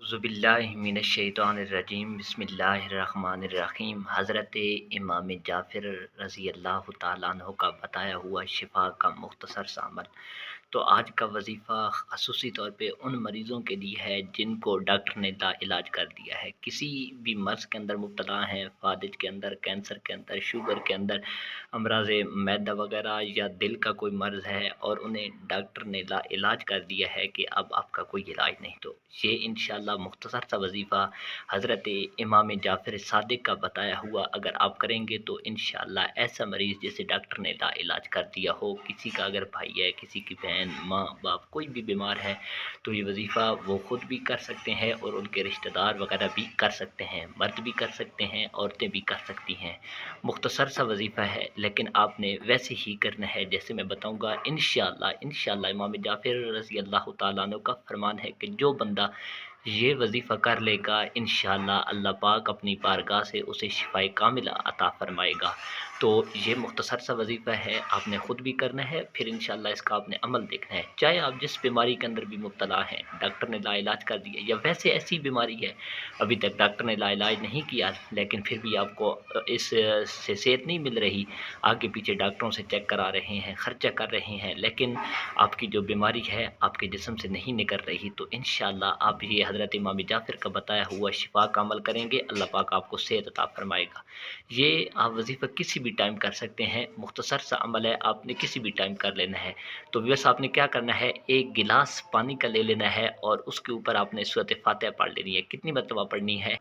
अज़ुबिल्लाहिमिनश्शैतानिर्रजीम बिस्मिल्लाहिर्रहमानिर्रहीम। हज़रत इमाम जाफ़र रज़ी अल्लाह तआला अन्हु का बताया हुआ शिफा का मुख्तसर सा अमल। तो आज का वजीफ़ा ख़ुसूसी तौर पे उन मरीज़ों के लिए है जिनको डॉक्टर ने लाइलाज कर दिया है, किसी भी मर्ज़ के अंदर मुब्तला हैं, फ़ादिज के अंदर, कैंसर के अंदर, शुगर के अंदर, अमराज़ मैदा वगैरह या दिल का कोई मर्ज़ है और उन्हें डॉक्टर ने लाइलाज कर दिया है कि अब आपका कोई इलाज नहीं। तो ये इंशाअल्लाह मुख्तसर सा वजीफ़ा हज़रत इमाम जाफ़र सादिक का बताया हुआ अगर आप करेंगे तो इंशाअल्लाह ऐसा मरीज़ जिसे डॉक्टर ने लाइलाज कर दिया हो, किसी का अगर भाई है, किसी की बहन, माँ बाप कोई भी बीमार है, तो ये वजीफ़ा वो ख़ुद भी कर सकते हैं और उनके रिश्तेदार वगैरह भी कर सकते हैं। मर्द भी कर सकते हैं, औरतें भी कर सकती हैं। मुख्तसर सा वजीफ़ा है, लेकिन आपने वैसे ही करना है जैसे मैं बताऊँगा। इंशाअल्लाह इमाम जाफ़र रज़ी अल्लाह तआला अन्हु का फ़रमान है कि जो बंदा ये वजीफ़ा कर लेगा इंशाअल्लाह अल्लाह पाक अपनी बारगाह से उसे शिफ़ाए कामिला अता फ़रमाएगा। तो ये मुख्तसर सा वजीफ़ा है, आपने ख़ुद भी करना है, फिर इंशाअल्लाह इसका आपने अमल देखना है। चाहे आप जिस बीमारी के अंदर भी मुब्तला हैं, डॉक्टर ने लाइलाज कर दिया, या वैसे ऐसी बीमारी है अभी तक डॉक्टर ने लाइलाज नहीं किया, लेकिन फिर भी आपको इस से सेहत नहीं मिल रही, आगे पीछे डॉक्टरों से चेक करा रहे हैं, ख़र्चा कर रहे हैं, लेकिन आपकी जो बीमारी है आपके जिस्म से नहीं निकल रही, तो इंशाअल्लाह आप ये हज़रत इमाम जाफ़र का बताया हुआ शिफा का अमल करेंगे, अल्लाह पाक आपको सेहत अता फ़रमाएगा। ये आप वजीफ़ा किसी भी टाइम कर सकते हैं, मुख्तसर सा अमल है, आपने किसी भी टाइम कर लेना है। तो बस आपने क्या करना है, एक गिलास पानी का ले लेना है और उसके ऊपर आपने सूरत फ़ातिहा पढ़ लेनी है। कितनी मरतबा पढ़नी है?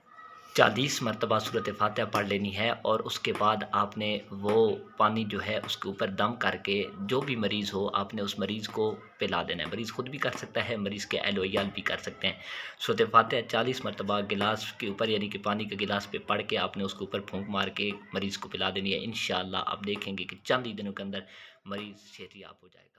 40 मरतबा सूरत फ़ातिहा पढ़ लेनी है और उसके बाद आपने वो पानी जो है उसके ऊपर दम करके जो भी मरीज़ हो आपने उस मरीज़ को पिला देना है। मरीज़ ख़ुद भी कर सकता है, मरीज़ के अहल व इयाल भी कर सकते हैं। सूरत फ़ातिहा 40 मरतबा गिलास के ऊपर यानी कि पानी के गिलास पे पढ़ के आपने उसके ऊपर फूँक मार के मरीज़ को पिला देनी है। इंशाअल्लाह आप देखेंगे कि चंद ही दिनों के अंदर मरीज़ सेहतयाब हो जाएगा।